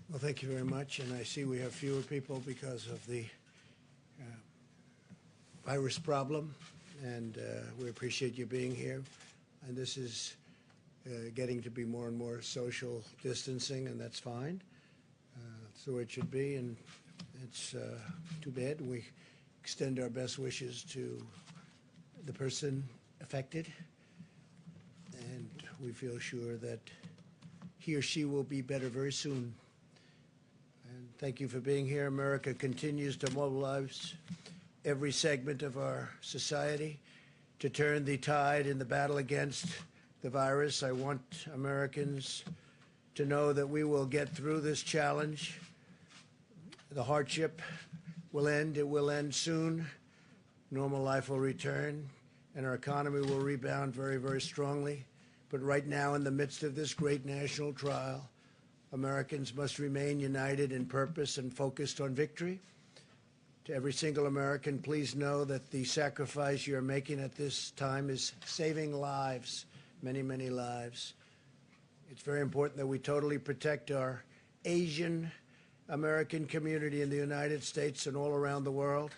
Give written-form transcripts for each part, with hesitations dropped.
Well, thank you very much. And I see we have fewer people because of the virus problem. And we appreciate you being here. And this is getting to be more and more social distancing, and that's fine. That's the way it should be. And it's too bad. We extend our best wishes to the person affected. And we feel sure that he or she will be better very soon. And thank you for being here. America continues to mobilize every segment of our society to turn the tide in the battle against the virus. I want Americans to know that we will get through this challenge. The hardship will end. It will end soon. Normal life will return, and our economy will rebound very, very strongly. But right now, in the midst of this great national trial, Americans must remain united in purpose and focused on victory. To every single American, please know that the sacrifice you're making at this time is saving lives, many, many lives. It's very important that we totally protect our Asian American community in the United States and all around the world.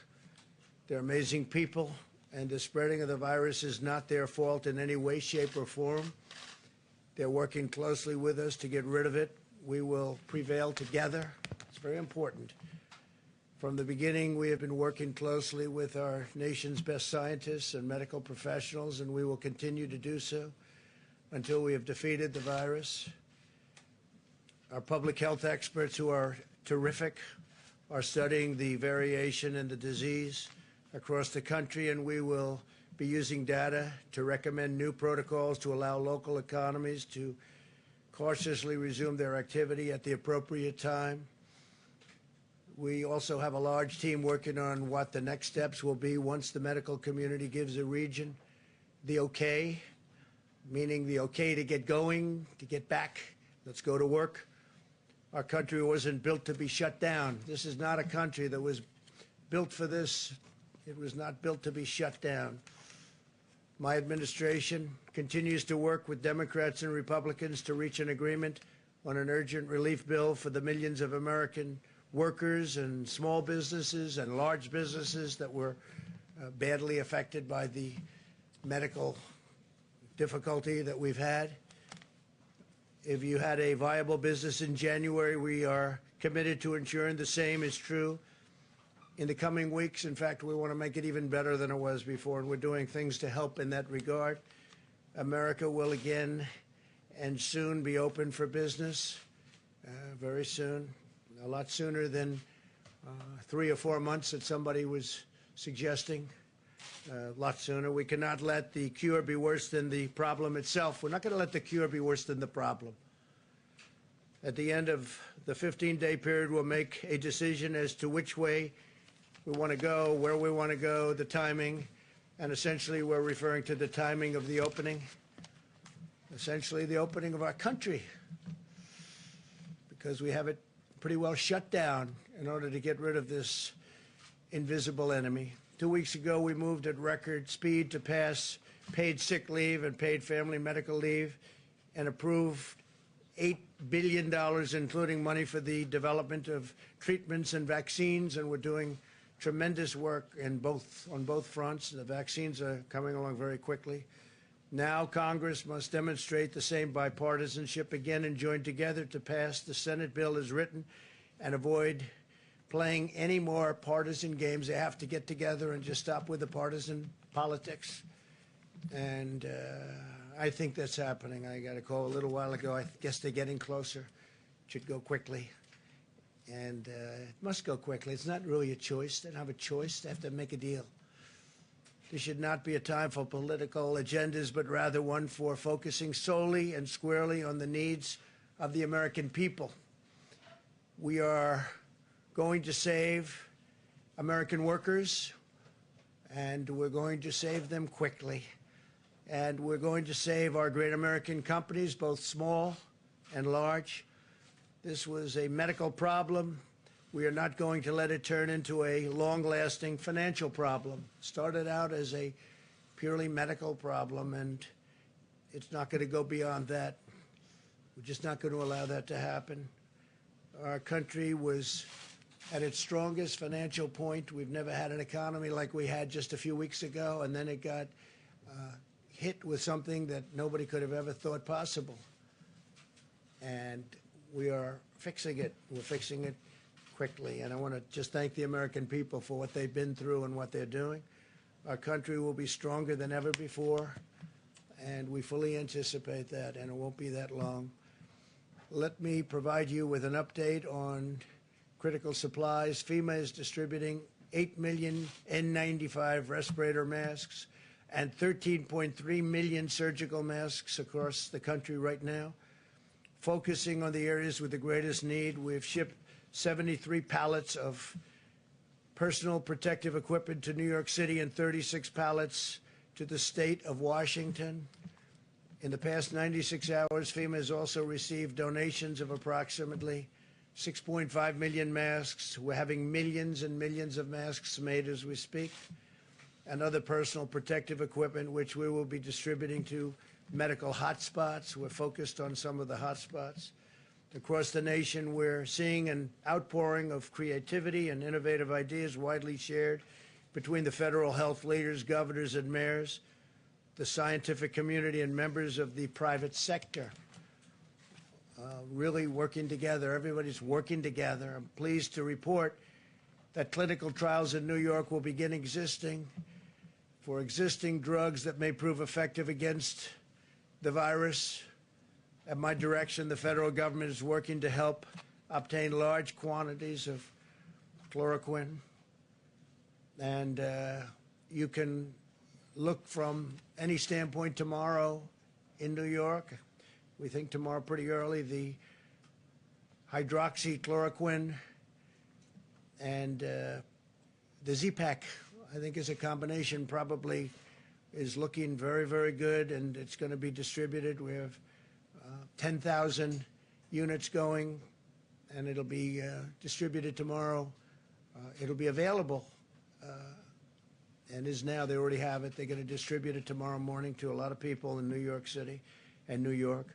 They're amazing people, and the spreading of the virus is not their fault in any way, shape, or form. They're working closely with us to get rid of it. We will prevail together. It's very important. From the beginning, we have been working closely with our nation's best scientists and medical professionals, and we will continue to do so until we have defeated the virus. Our public health experts, who are terrific, are studying the variation in the disease across the country, and we will be using data to recommend new protocols to allow local economies to cautiously resume their activity at the appropriate time. We also have a large team working on what the next steps will be once the medical community gives a region the okay, meaning the okay to get going, to get back. Let's go to work. Our country wasn't built to be shut down. This is not a country that was built for this. It was not built to be shut down. My administration continues to work with Democrats and Republicans to reach an agreement on an urgent relief bill for the millions of American workers and small businesses and large businesses that were badly affected by the medical difficulty that we've had. If you had a viable business in January, we are committed to ensuring the same is true in the coming weeks. In fact, we want to make it even better than it was before, and we're doing things to help in that regard. America will again and soon be open for business, very soon, a lot sooner than 3 or 4 months that somebody was suggesting, a lot sooner. We cannot let the cure be worse than the problem itself. We're not going to let the cure be worse than the problem. At the end of the 15-day period, we'll make a decision as to which way we want to go, where we want to go, the timing, and essentially we're referring to the timing of the opening, essentially the opening of our country, because we have it pretty well shut down in order to get rid of this invisible enemy. 2 weeks ago, we moved at record speed to pass paid sick leave and paid family medical leave and approved $8 billion, including money for the development of treatments and vaccines, and we're doing tremendous work on both fronts. The vaccines are coming along very quickly. Now Congress must demonstrate the same bipartisanship again and join together to pass the Senate bill as written and avoid playing any more partisan games. They have to get together and just stop with the partisan politics. And I think that's happening. I got a call a little while ago. I guess they're getting closer. It should go quickly. And it must go quickly. It's not really a choice. They don't have a choice. They have to make a deal. This should not be a time for political agendas, but rather one for focusing solely and squarely on the needs of the American people. We are going to save American workers, and we're going to save them quickly. And we're going to save our great American companies, both small and large. This was a medical problem. We are not going to let it turn into a long-lasting financial problem. Started out as a purely medical problem, and it's not going to go beyond that. We're just not going to allow that to happen. Our country was at its strongest financial point. We've never had an economy like we had just a few weeks ago, and then it got hit with something that nobody could have ever thought possible. And we are fixing it. We're fixing it quickly. And I want to just thank the American people for what they've been through and what they're doing. Our country will be stronger than ever before, and we fully anticipate that, and it won't be that long. Let me provide you with an update on critical supplies. FEMA is distributing 8 million N95 respirator masks and 13.3 million surgical masks across the country right now. Focusing on the areas with the greatest need, we've shipped 73 pallets of personal protective equipment to New York City and 36 pallets to the state of Washington. In the past 96 hours, FEMA has also received donations of approximately 6.5 million masks. We're having millions and millions of masks made as we speak, and other personal protective equipment, which we will be distributing to medical hotspots. We're focused on some of the hotspots. Across the nation, we're seeing an outpouring of creativity and innovative ideas widely shared between the federal health leaders, governors, and mayors, the scientific community, and members of the private sector. Really working together. Everybody's working together. I'm pleased to report that clinical trials in New York will begin existing for existing drugs that may prove effective against the virus. At my direction, the federal government is working to help obtain large quantities of chloroquine. And you can look from any standpoint tomorrow in New York. We think tomorrow pretty early, the hydroxychloroquine and the Z-Pak, I think, is a combination, probably is looking very, very good, and it's going to be distributed. We have 10,000 units going, and it'll be distributed tomorrow. It'll be available, and is now. They already have it. They're going to distribute it tomorrow morning to a lot of people in New York City and New York.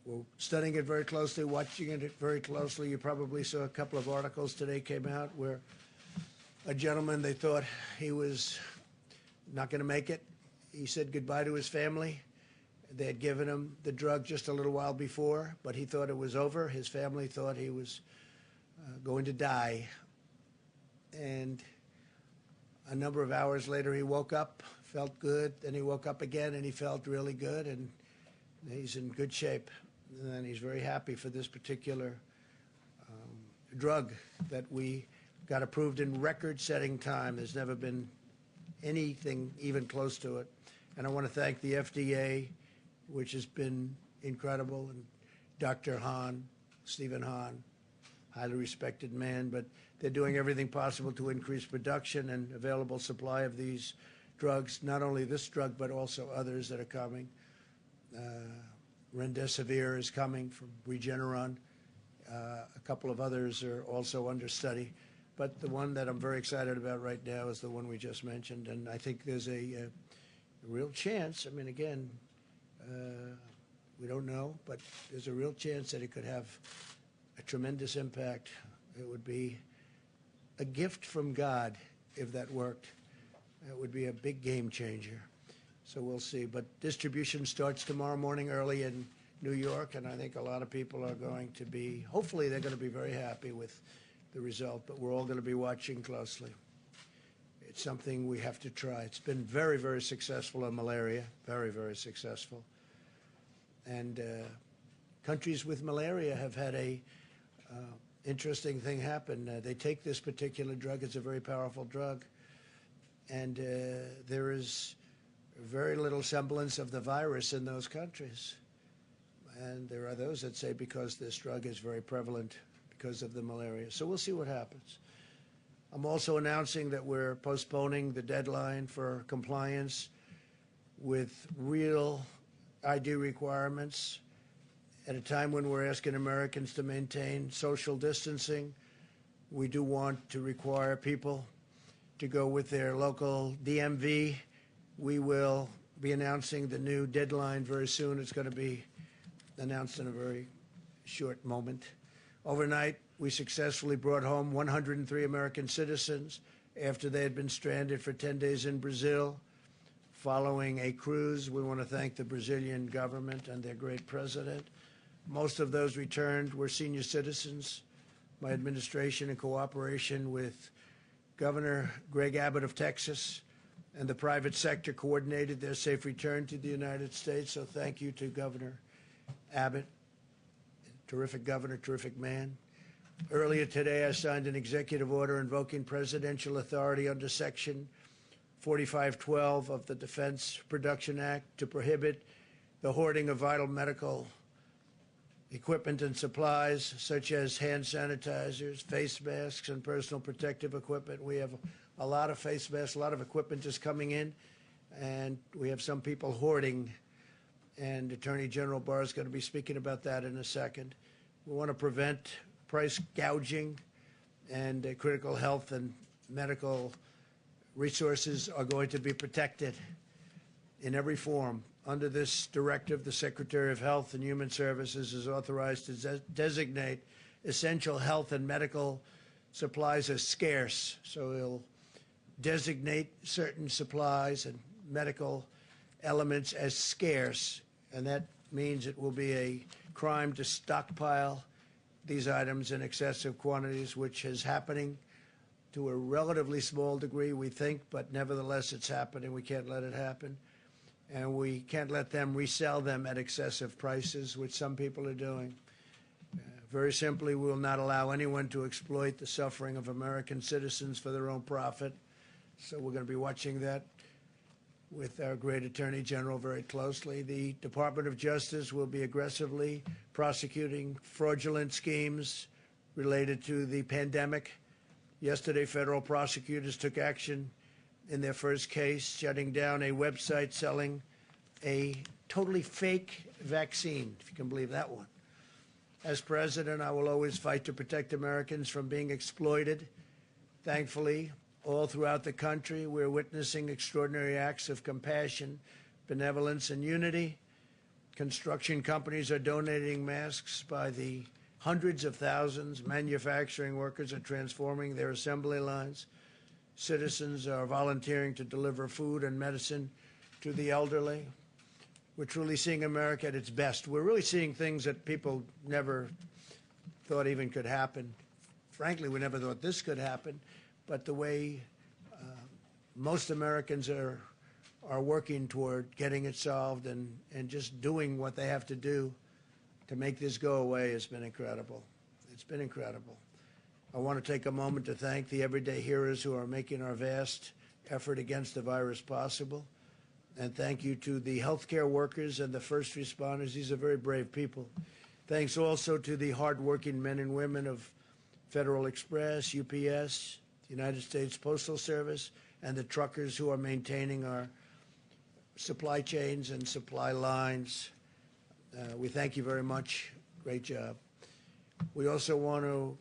We're studying it very closely, watching it very closely. You probably saw a couple of articles today came out where a gentleman, they thought he was not going to make it. He said goodbye to his family. They had given him the drug just a little while before, but he thought it was over. His family thought he was going to die. And a number of hours later, he woke up, felt good. Then he woke up again, and he felt really good, and he's in good shape. And he's very happy for this particular drug that we got approved in record-setting time. There's never been anything even close to it. And I want to thank the FDA, which has been incredible, and Dr. Hahn, Stephen Hahn, highly respected man, but they're doing everything possible to increase production and available supply of these drugs, not only this drug, but also others that are coming. Remdesivir is coming from Regeneron. A couple of others are also under study. But the one that I'm very excited about right now is the one we just mentioned, and I think there's a real chance. I mean, again, we don't know, but there's a real chance that it could have a tremendous impact. It would be a gift from God if that worked. It would be a big game changer. So we'll see. But distribution starts tomorrow morning early in New York, and I think a lot of people are going to be, hopefully they're going to be very happy with the result, but we're all going to be watching closely. It's something we have to try. It's been very, very successful in malaria, very, very successful. And countries with malaria have had a interesting thing happen. They take this particular drug. It's a very powerful drug. And there is very little semblance of the virus in those countries. And there are those that say because this drug is very prevalent because of the malaria. So we'll see what happens. I'm also announcing that we're postponing the deadline for compliance with real ID requirements at a time when we're asking Americans to maintain social distancing. We do want to require people to go with their local DMV We will be announcing the new deadline very soon. It's going to be announced in a very short moment. Overnight, we successfully brought home 103 American citizens after they had been stranded for 10 days in Brazil. Following a cruise, we want to thank the Brazilian government and their great president. Most of those returned were senior citizens. My administration, in cooperation with Governor Greg Abbott of Texas and the private sector, coordinated their safe return to the United States. So thank you to Governor Abbott. Terrific governor, terrific man. Earlier today, I signed an executive order invoking presidential authority under Section 4512 of the Defense Production Act to prohibit the hoarding of vital medical equipment and supplies, such as hand sanitizers, face masks, and personal protective equipment. We have a lot of face masks, a lot of equipment just coming in, and we have some people hoarding, and Attorney General Barr is going to be speaking about that in a second. We want to prevent price gouging, and critical health and medical resources are going to be protected in every form. Under this directive, the Secretary of Health and Human Services is authorized to designate essential health and medical supplies as scarce. So he'll designate certain supplies and medical elements as scarce, and that means it will be a crime to stockpile these items in excessive quantities, which is happening to a relatively small degree, we think, but nevertheless it's happening. We can't let it happen. And we can't let them resell them at excessive prices, which some people are doing. Very simply, we will not allow anyone to exploit the suffering of American citizens for their own profit. So we're going to be watching that with our great Attorney General very closely. The Department of Justice will be aggressively prosecuting fraudulent schemes related to the pandemic. Yesterday, federal prosecutors took action in their first case, shutting down a website selling a totally fake vaccine, if you can believe that one. As president, I will always fight to protect Americans from being exploited. Thankfully, all throughout the country, we're witnessing extraordinary acts of compassion, benevolence, and unity. Construction companies are donating masks by the hundreds of thousands. Manufacturing workers are transforming their assembly lines. Citizens are volunteering to deliver food and medicine to the elderly. We're truly seeing America at its best. We're really seeing things that people never thought even could happen. Frankly, we never thought this could happen. But the way most Americans are working toward getting it solved and just doing what they have to do to make this go away has been incredible. It's been incredible. I want to take a moment to thank the everyday heroes who are making our vast effort against the virus possible. And thank you to the healthcare workers and the first responders. These are very brave people. Thanks also to the hardworking men and women of Federal Express, UPS, United States Postal Service, and the truckers who are maintaining our supply chains and supply lines. We thank you very much. Great job. We also want to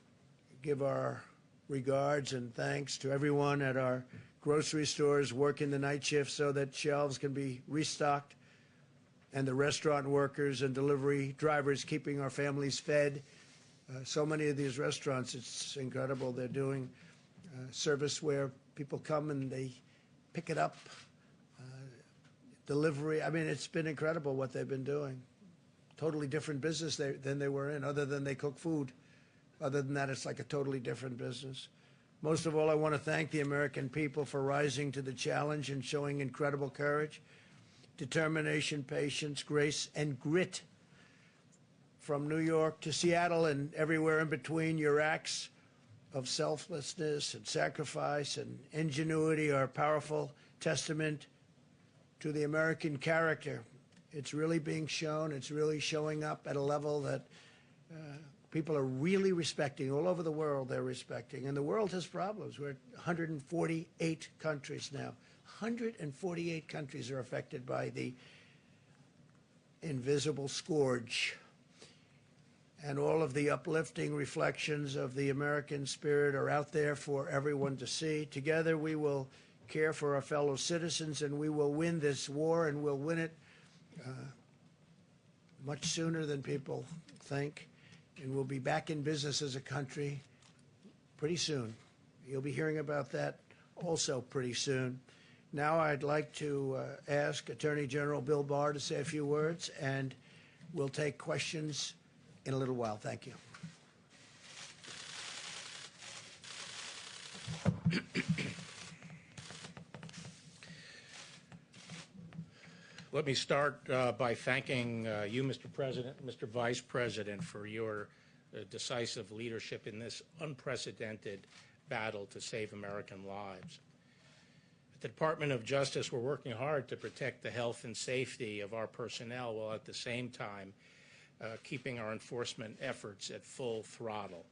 give our regards and thanks to everyone at our grocery stores working the night shift so that shelves can be restocked, and the restaurant workers and delivery drivers keeping our families fed. So many of these restaurants, it's incredible. They're doing service where people come and they pick it up, delivery. I mean, it's been incredible what they've been doing. Totally different business than they were in, other than they cook food. Other than that, it's like a totally different business. Most of all, I want to thank the American people for rising to the challenge and showing incredible courage, determination, patience, grace, and grit. From New York to Seattle and everywhere in between, your acts of selflessness and sacrifice and ingenuity are a powerful testament to the American character. It's really being shown. It's really showing up at a level that people are really respecting. All over the world, they're respecting. And the world has problems. We're at 148 countries now. 148 countries are affected by the invisible scourge. And all of the uplifting reflections of the American spirit are out there for everyone to see. Together, we will care for our fellow citizens, and we will win this war, and we'll win it much sooner than people think, and we'll be back in business as a country pretty soon. You'll be hearing about that also pretty soon. Now I'd like to ask Attorney General Bill Barr to say a few words, and we'll take questions in a little while. Thank you. Let me start by thanking you, Mr. President, and Mr. Vice President, for your decisive leadership in this unprecedented battle to save American lives. At the Department of Justice, we're working hard to protect the health and safety of our personnel while at the same time keeping our enforcement efforts at full throttle.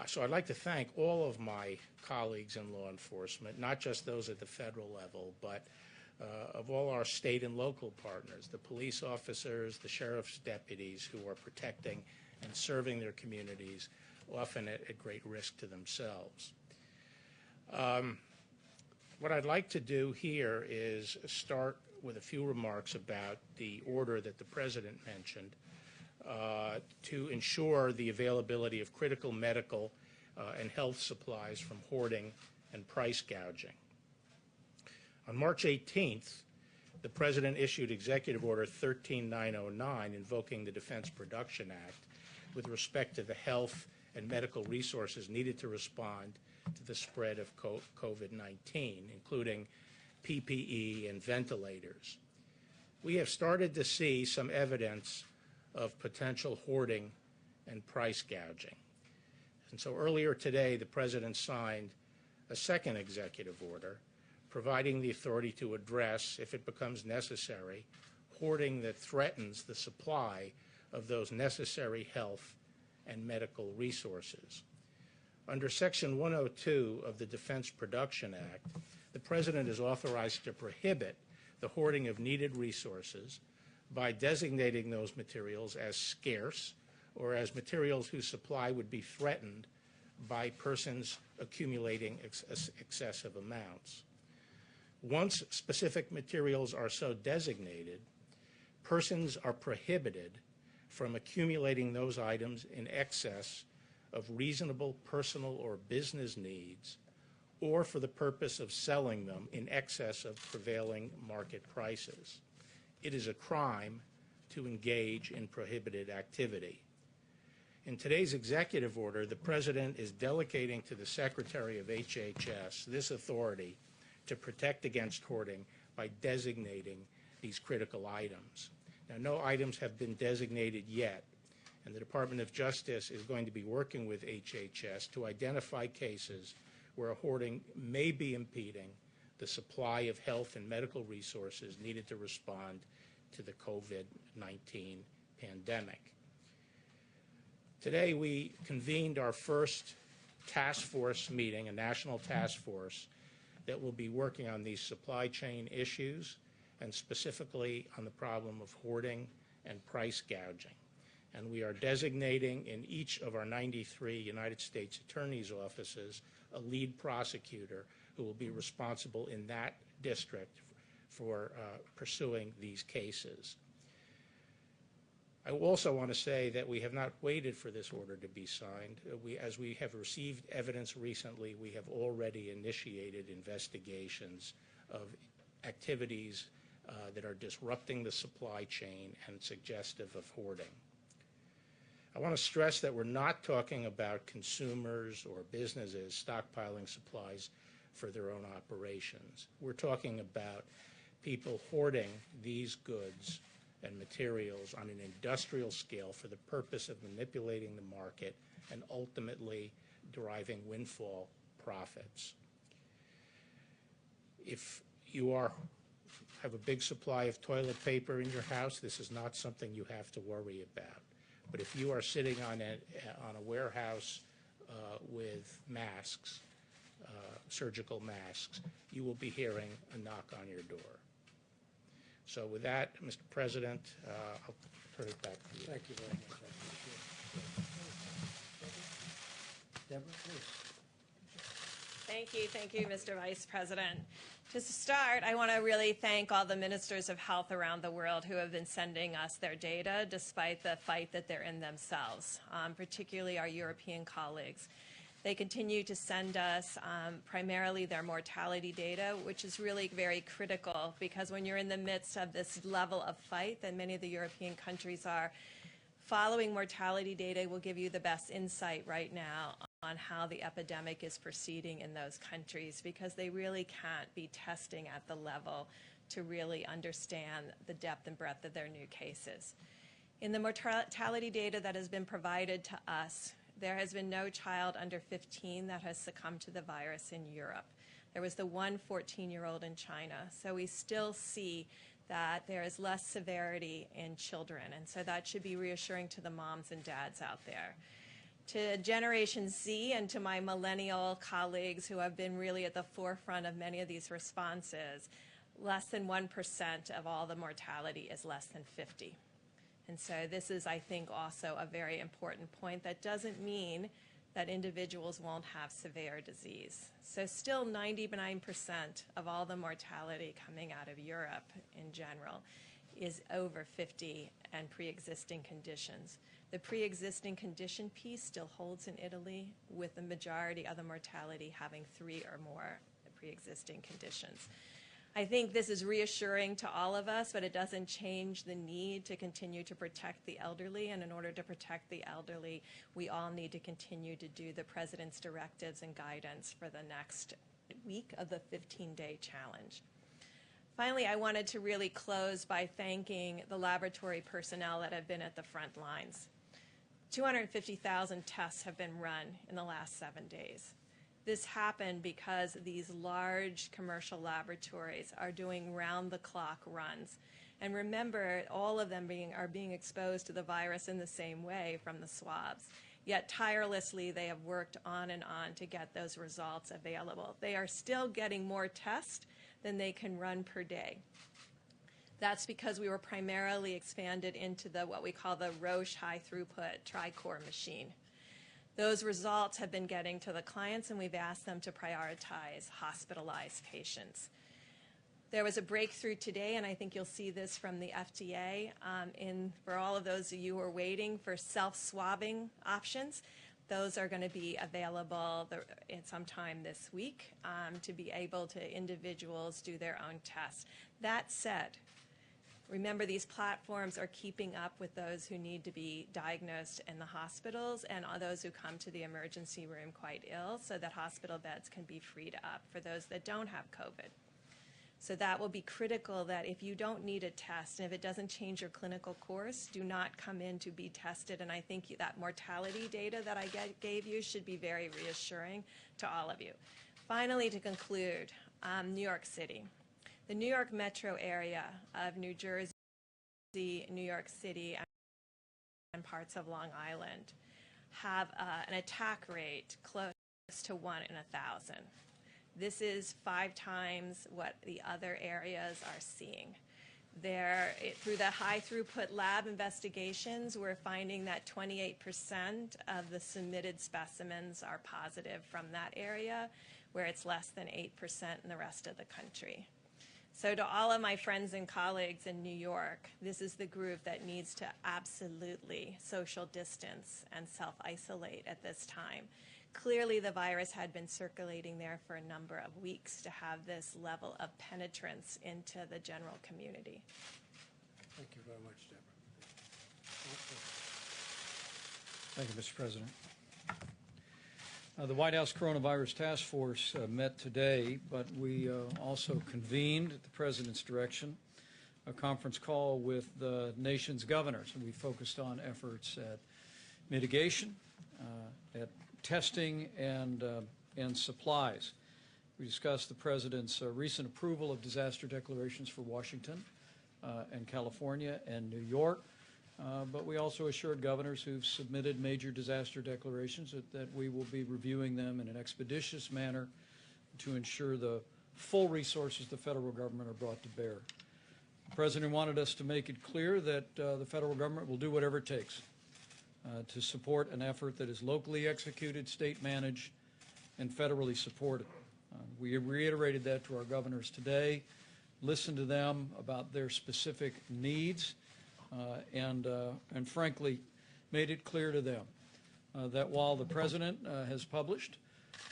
So I'd like to thank all of my colleagues in law enforcement, not just those at the federal level, but of all our state and local partners, the police officers, the sheriff's deputies who are protecting and serving their communities, often at great risk to themselves. What I'd like to do here is start with a few remarks about the order that the President mentioned to ensure the availability of critical medical and health supplies from hoarding and price gouging. On March 18th, the President issued Executive Order 13909 invoking the Defense Production Act with respect to the health and medical resources needed to respond to the spread of COVID-19, including PPE and ventilators. We have started to see some evidence of potential hoarding and price gouging. And so earlier today, the President signed a second executive order providing the authority to address, if it becomes necessary, hoarding that threatens the supply of those necessary health and medical resources. Under Section 102 of the Defense Production Act, the President is authorized to prohibit the hoarding of needed resources by designating those materials as scarce or as materials whose supply would be threatened by persons accumulating excessive amounts. Once specific materials are so designated, persons are prohibited from accumulating those items in excess of reasonable personal or business needs or for the purpose of selling them in excess of prevailing market prices. It is a crime to engage in prohibited activity. In today's executive order, the President is delegating to the Secretary of HHS this authority to protect against hoarding by designating these critical items. Now, no items have been designated yet, and the Department of Justice is going to be working with HHS to identify cases where hoarding may be impeding the supply of health and medical resources needed to respond to the COVID-19 pandemic. Today, we convened our first task force meeting, a national task force, that will be working on these supply chain issues and specifically on the problem of hoarding and price gouging. And we are designating in each of our 93 United States Attorney's offices a lead prosecutor who will be responsible in that district for pursuing these cases. I also want to say that we have not waited for this order to be signed. As we have received evidence recently, we have already initiated investigations of activities that are disrupting the supply chain and suggestive of hoarding. I want to stress that we're not talking about consumers or businesses stockpiling supplies for their own operations. We're talking about people hoarding these goods and materials on an industrial scale for the purpose of manipulating the market and ultimately deriving windfall profits. If you have a big supply of toilet paper in your house, this is not something you have to worry about. But if you are sitting on a warehouse with masks, surgical masks, you will be hearing a knock on your door. So with that, Mr. President, I'll turn it back to you. Thank you very much. I appreciate it. Deborah, please. Thank you, Mr. Vice President. To start, I want to really thank all the ministers of health around the world who have been sending us their data despite the fight that they're in themselves, particularly our European colleagues. They continue to send us primarily their mortality data, which is really very critical because when you're in the midst of this level of fight that many of the European countries are, following mortality data will give you the best insight right now on how the epidemic is proceeding in those countries because they really can't be testing at the level to really understand the depth and breadth of their new cases. In the mortality data that has been provided to us, there has been no child under 15 that has succumbed to the virus in Europe. There was the one 14-year-old in China. So we still see that there is less severity in children, and so that should be reassuring to the moms and dads out there. To Generation Z and to my millennial colleagues who have been really at the forefront of many of these responses, less than 1% of all the mortality is less than 50. And so this is, I think, also a very important point. That doesn't mean that individuals won't have severe disease. So still 99% of all the mortality coming out of Europe in general is over 50 and pre-existing conditions. The pre-existing condition piece still holds in Italy, with the majority of the mortality having 3 or more pre-existing conditions. I think this is reassuring to all of us, but it doesn't change the need to continue to protect the elderly. And in order to protect the elderly, we all need to continue to do the President's directives and guidance for the next week of the 15-day challenge. Finally, I wanted to really close by thanking the laboratory personnel that have been at the front lines. 250,000 tests have been run in the last 7 days. This happened because these large commercial laboratories are doing round-the-clock runs. And remember, all of them are being exposed to the virus in the same way from the swabs. Yet tirelessly, they have worked on and on to get those results available. They are still getting more tests than they can run per day. That's because we were primarily expanded into what we call the Roche high-throughput tri-core machine. Those results have been getting to the clients, and we've asked them to prioritize hospitalized patients. There was a breakthrough today, and I think you'll see this from the FDA, for all of those of you who are waiting for self-swabbing options. Those are going to be available sometime this week to be able to individuals do their own tests. That said, remember, these platforms are keeping up with those who need to be diagnosed in the hospitals and those who come to the emergency room quite ill, so that hospital beds can be freed up for those that don't have COVID. So that will be critical, that if you don't need a test and if it doesn't change your clinical course, do not come in to be tested. And I think that mortality data that I gave you should be very reassuring to all of you. Finally, to conclude, New York City. The New York metro area of New Jersey, New York City, and parts of Long Island have an attack rate close to 1 in 1,000. This is 5 times what the other areas are seeing. Through the high throughput lab investigations, we're finding that 28% of the submitted specimens are positive from that area, where it's less than 8% in the rest of the country. So to all of my friends and colleagues in New York, this is the group that needs to absolutely social distance and self-isolate at this time. Clearly, the virus had been circulating there for a number of weeks to have this level of penetrance into the general community. Thank you very much, Deborah. Thank you, Mr. President. The White House Coronavirus Task Force met today, but we also convened, at the President's direction, a conference call with the nation's governors, and we focused on efforts at mitigation, at testing, and supplies. We discussed the President's recent approval of disaster declarations for Washington and California and New York. But we also assured governors who've submitted major disaster declarations that we will be reviewing them in an expeditious manner to ensure the full resources of the federal government are brought to bear. The President wanted us to make it clear that the federal government will do whatever it takes to support an effort that is locally executed, state managed, and federally supported. We reiterated that to our governors today, listened to them about their specific needs, and frankly, made it clear to them that while the President has published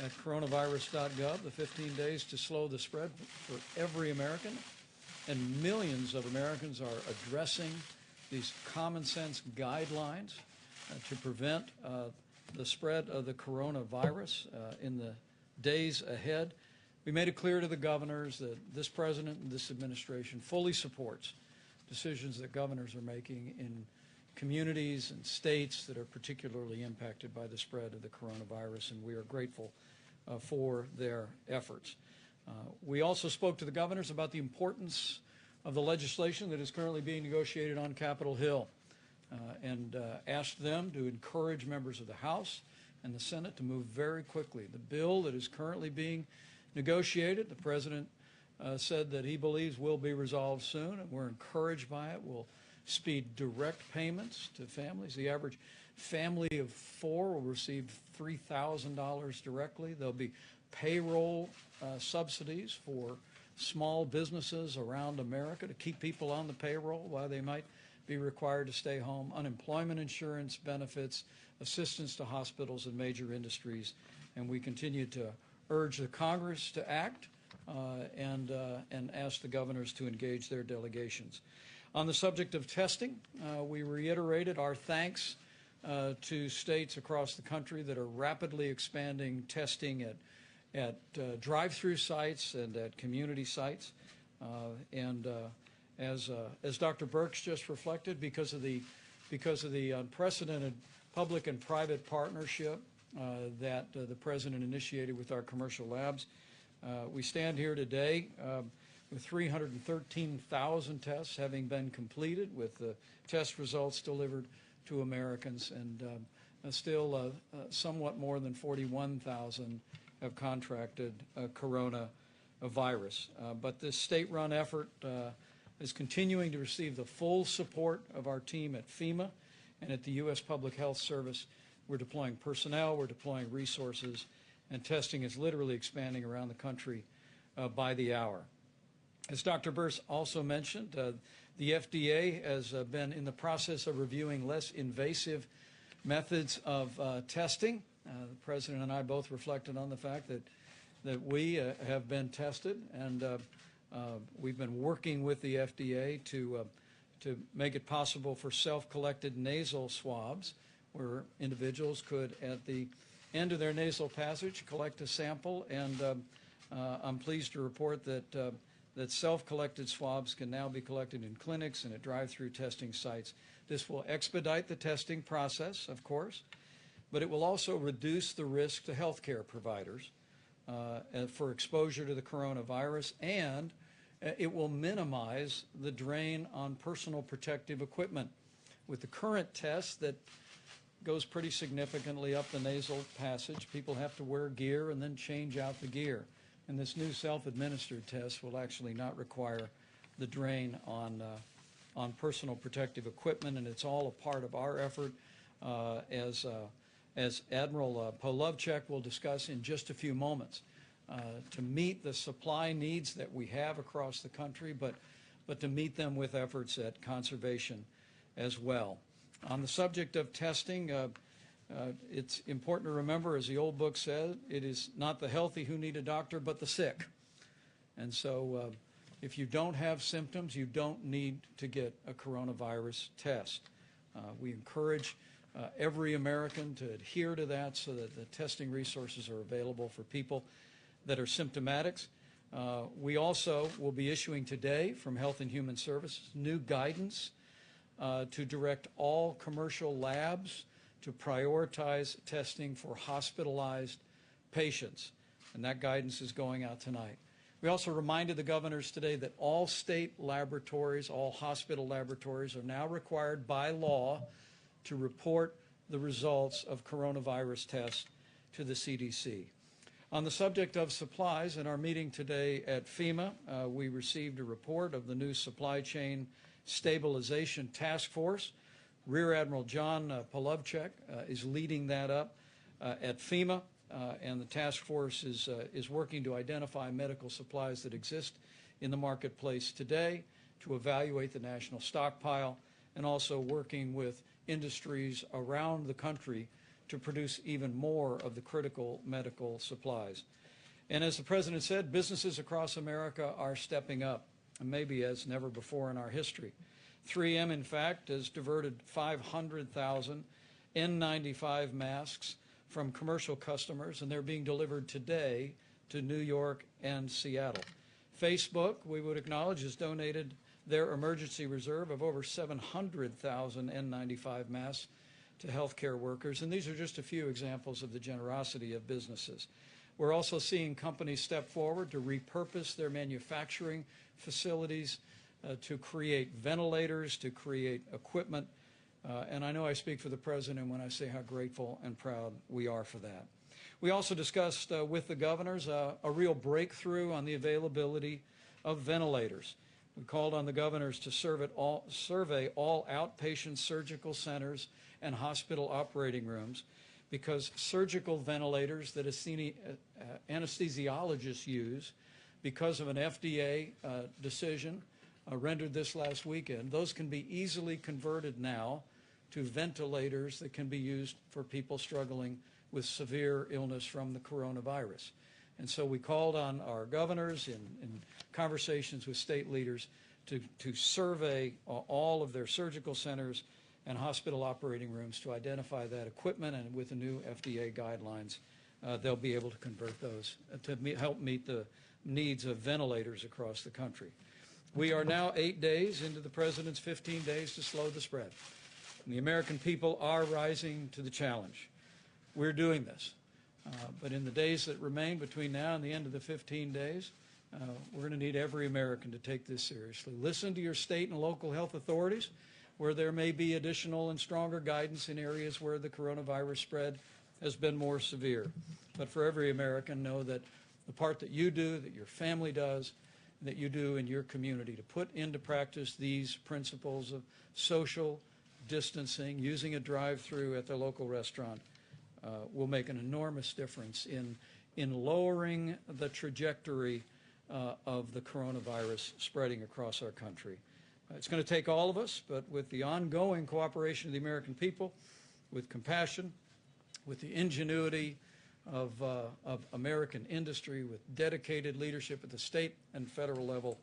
at coronavirus.gov the 15 days to slow the spread for every American, and millions of Americans are addressing these common sense guidelines to prevent the spread of the coronavirus in the days ahead. We made it clear to the governors that this President and this administration fully supports decisions that governors are making in communities and states that are particularly impacted by the spread of the coronavirus, and we are grateful for their efforts. We also spoke to the governors about the importance of the legislation that is currently being negotiated on Capitol Hill, and asked them to encourage members of the House and the Senate to move very quickly. The bill that is currently being negotiated, the President said that he believes will be resolved soon, and we're encouraged by it. Will speed direct payments to families. The average family of 4 will receive $3,000 directly. There'll be payroll subsidies for small businesses around America to keep people on the payroll while they might be required to stay home. Unemployment insurance benefits, assistance to hospitals and major industries. And we continue to urge the Congress to act and ask the governors to engage their delegations. On the subject of testing, we reiterated our thanks to states across the country that are rapidly expanding testing at drive-through sites and at community sites. As Dr. Birx just reflected, because of the unprecedented public and private partnership that the President initiated with our commercial labs, we stand here today with 313,000 tests having been completed, with the test results delivered to Americans, and still somewhat more than 41,000 have contracted coronavirus. But this state-run effort is continuing to receive the full support of our team at FEMA and at the U.S. Public Health Service. We're deploying personnel, we're deploying resources, and testing is literally expanding around the country by the hour. As Dr. Birx also mentioned, the FDA has been in the process of reviewing less invasive methods of testing. The President and I both reflected on the fact that we have been tested, and we've been working with the FDA to make it possible for self-collected nasal swabs, where individuals could, at the end of their nasal passage, collect a sample. And I'm pleased to report that self-collected swabs can now be collected in clinics and at drive-through testing sites. This will expedite the testing process, of course, but it will also reduce the risk to healthcare providers for exposure to the coronavirus, and it will minimize the drain on personal protective equipment. With the current test that goes pretty significantly up the nasal passage, people have to wear gear and then change out the gear. And this new self-administered test will actually not require the drain on personal protective equipment, and it's all a part of our effort, as Admiral Polovchek will discuss in just a few moments, to meet the supply needs that we have across the country, but to meet them with efforts at conservation as well. On the subject of testing, it's important to remember, as the old book said, it is not the healthy who need a doctor, but the sick. And so if you don't have symptoms, you don't need to get a coronavirus test. We encourage every American to adhere to that so that the testing resources are available for people that are symptomatic. We also will be issuing today from Health and Human Services new guidance to direct all commercial labs to prioritize testing for hospitalized patients, and that guidance is going out tonight. We also reminded the governors today that all state laboratories, all hospital laboratories, are now required by law to report the results of coronavirus tests to the CDC. On the subject of supplies, in our meeting today at FEMA, we received a report of the new Supply Chain Stabilization Task Force. Rear Admiral John Polovchek is leading that up at FEMA. and the task force is working to identify medical supplies that exist in the marketplace today, to evaluate the national stockpile, and also working with industries around the country to produce even more of the critical medical supplies. And as the President said, businesses across America are stepping up, and maybe as never before in our history. 3M, in fact, has diverted 500,000 N95 masks from commercial customers, and they're being delivered today to New York and Seattle. Facebook, we would acknowledge, has donated their emergency reserve of over 700,000 N95 masks to healthcare workers, and these are just a few examples of the generosity of businesses. We're also seeing companies step forward to repurpose their manufacturing facilities to create ventilators, to create equipment, and I know I speak for the President when I say how grateful and proud we are for that. We also discussed with the governors a real breakthrough on the availability of ventilators. We called on the governors to survey all outpatient surgical centers and hospital operating rooms, because surgical ventilators that anesthesiologists use, because of an FDA decision rendered this last weekend, those can be easily converted now to ventilators that can be used for people struggling with severe illness from the coronavirus. And so we called on our governors in conversations with state leaders to survey all of their surgical centers and hospital operating rooms to identify that equipment, and with the new FDA guidelines, they'll be able to convert those to help meet the needs of ventilators across the country. We are now 8 days into the President's 15 days to slow the spread. And the American people are rising to the challenge. We're doing this. But in the days that remain between now and the end of the 15 days, we're going to need every American to take this seriously. Listen to your state and local health authorities, where there may be additional and stronger guidance in areas where the coronavirus spread has been more severe. But for every American, know that the part that you do, that your family does, and that you do in your community to put into practice these principles of social distancing, using a drive-through at the local restaurant, will make an enormous difference in lowering the trajectory of the coronavirus spreading across our country. It's going to take all of us, but with the ongoing cooperation of the American people, with compassion, with the ingenuity of American industry, with dedicated leadership at the state and federal level,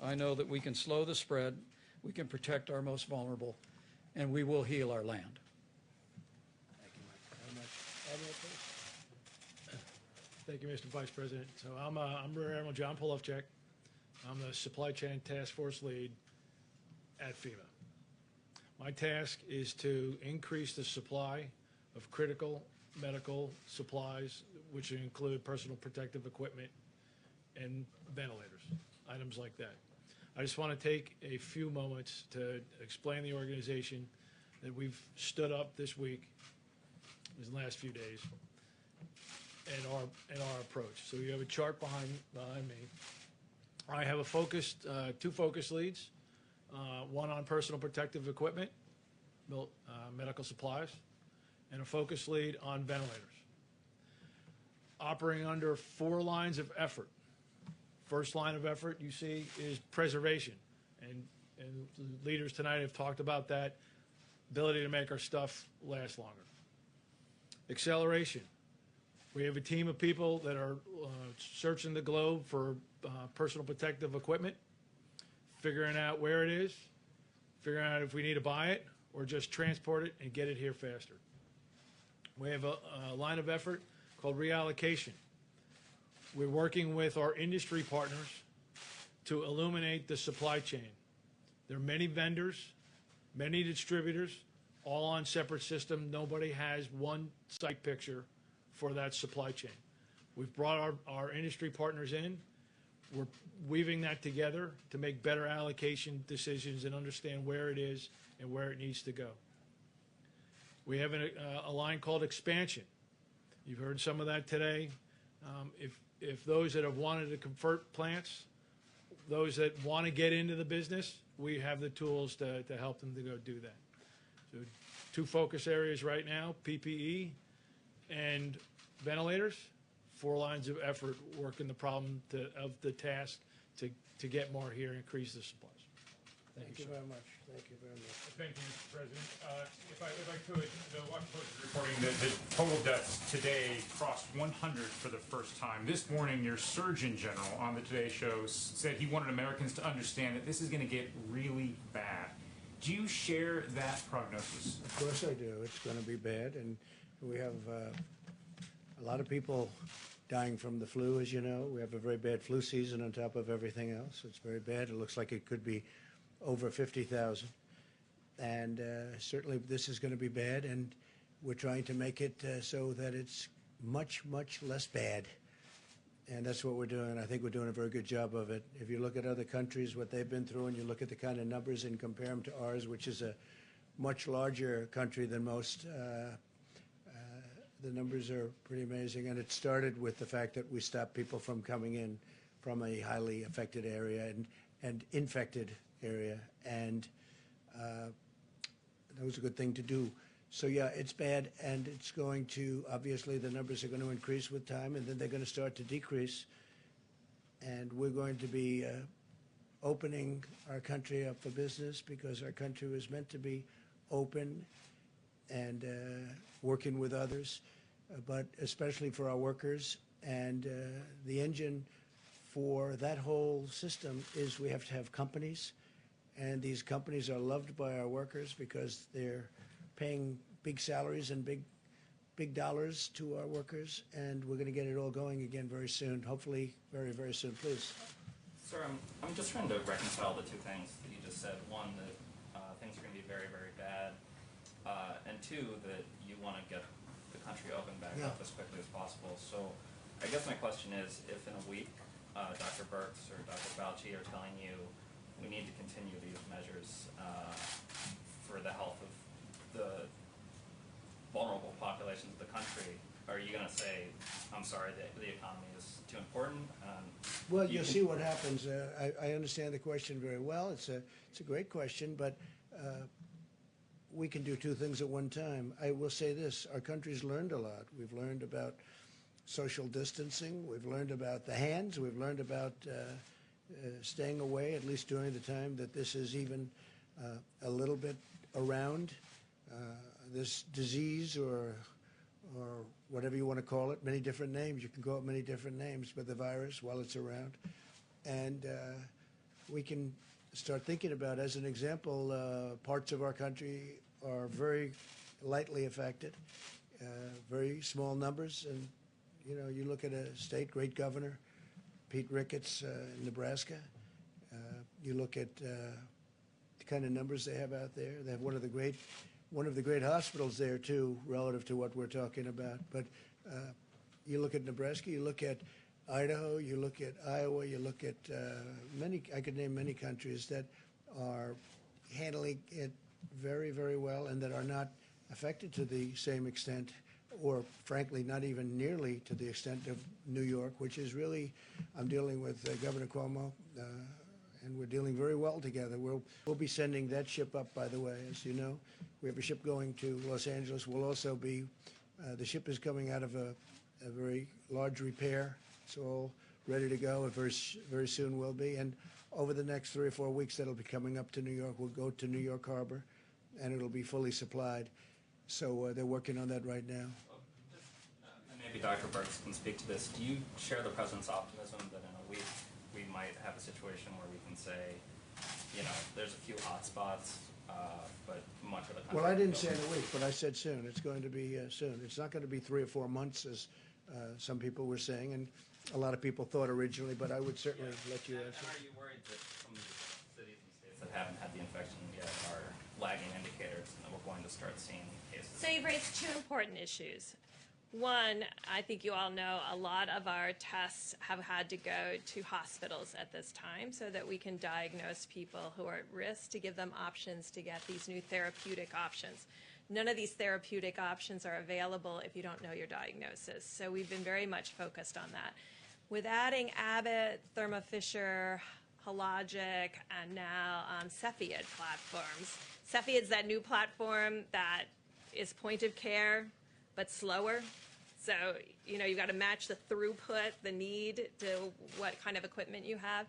I know that we can slow the spread, we can protect our most vulnerable, and we will heal our land. Thank you, Mr. Vice President. So I'm Rear Admiral John Polofchek. I'm the Supply Chain Task Force Lead at FEMA. My task is to increase the supply of critical medical supplies, which include personal protective equipment and ventilators, items like that. I just want to take a few moments to explain the organization that we've stood up this week, these last few days, and our approach. So you have a chart behind me. I have two focus leads, one on personal protective equipment, medical supplies, and a focus lead on ventilators. Operating under 4 lines of effort. First line of effort you see is preservation, and the leaders tonight have talked about that ability to make our stuff last longer. Acceleration. We have a team of people that are searching the globe for personal protective equipment, figuring out where it is, figuring out if we need to buy it or just transport it and get it here faster. We have a line of effort called reallocation. We're working with our industry partners to illuminate the supply chain. There are many vendors, many distributors, all on separate systems. Nobody has one site picture for that supply chain. We've brought our industry partners in. We're weaving that together to make better allocation decisions and understand where it is and where it needs to go. We have a line called expansion. You've heard some of that today. If those that have wanted to convert plants, those that want to get into the business, we have the tools to help them to go do that. So 2 focus areas right now, PPE and ventilators, 4 lines of effort working the problem of the task to get more here, increase the supplies. Thank you very much. Thank you very much. Thank you, Mr. President. If I could, the Washington Post is reporting that the total deaths today crossed 100 for the first time. This morning, your Surgeon General on the Today Show said he wanted Americans to understand that this is going to get really bad. Do you share that prognosis? Of course I do. It's going to be bad, and we have a lot of people dying from the flu, as you know. We have a very bad flu season on top of everything else. It's very bad. It looks like it could be over 50,000. And certainly this is going to be bad, and we're trying to make it so that it's much, much less bad. And that's what we're doing. I think we're doing a very good job of it. If you look at other countries, what they've been through, and you look at the kind of numbers and compare them to ours, which is a much larger country than most, the numbers are pretty amazing. And it started with the fact that we stopped people from coming in from a highly affected area and infected area. And that was a good thing to do. So yeah, it's bad, and it's going to, obviously the numbers are going to increase with time, and then they're going to start to decrease. And we're going to be opening our country up for business, because our country was meant to be open and working with others, but especially for our workers. And the engine for that whole system is we have to have companies, and these companies are loved by our workers because they're paying big salaries and big dollars to our workers, and we're going to get it all going again very soon, hopefully very, very soon. Please. Sir, I'm just trying to reconcile the two things that you just said. One, that things are going to be very, very bad, and two, that you want to get the country open back up as quickly as possible. So I guess my question is, if in a week Dr. Birx or Dr. Fauci are telling you we need to continue these measures for the health of the vulnerable populations of the country, are you going to say, I'm sorry, the economy is too important? Well, you'll see what happens. I understand the question very well. It's a great question, but we can do two things at one time. I will say this: our country's learned a lot. We've learned about social distancing. We've learned about the hands. We've learned about staying away, at least during the time that this is even a little bit around. This disease, or whatever you want to call it, many different names. You can call it many different names, but the virus, while it's around. And we can start thinking about, as an example, parts of our country are very lightly affected, very small numbers. And, you know, you look at a state, great governor, Pete Ricketts in Nebraska. You look at the kind of numbers they have out there. They have one of the great hospitals there too, relative to what we're talking about. But you look at Nebraska, you look at Idaho, you look at Iowa, you look at many. I could name many countries that are handling it very, very well, and that are not affected to the same extent, or frankly, not even nearly to the extent of New York, which is really. I'm dealing with Governor Cuomo. And we're dealing very well together. We'll be sending that ship up, by the way, as you know. We have a ship going to Los Angeles. We'll also be, the ship is coming out of a very large repair. It's all ready to go, and very soon will be. And over the next 3 or 4 weeks, that'll be coming up to New York. We'll go to New York Harbor, and it'll be fully supplied. So they're working on that right now. And maybe Dr. Birx can speak to this. Do you share the President's optimism that in a week we might have a situation where we can say, you know, there's a few hot spots, but much of the country... Well, I didn't say in a week, but I said soon. It's going to be soon. It's not going to be 3 or 4 months, as some people were saying, and a lot of people thought originally, but I would certainly let you answer. And are you worried that some of the cities and states that haven't had the infection yet are lagging indicators, and that we're going to start seeing cases? So you've raised two important issues. One, I think you all know a lot of our tests have had to go to hospitals at this time so that we can diagnose people who are at risk, to give them options to get these new therapeutic options. None of these therapeutic options are available if you don't know your diagnosis. So we've been very much focused on that. With adding Abbott, Thermo Fisher, Hologic, and now Cepheid platforms. Cepheid's that new platform that is point of care, but slower. So, you've got to match the throughput, the need to what kind of equipment you have.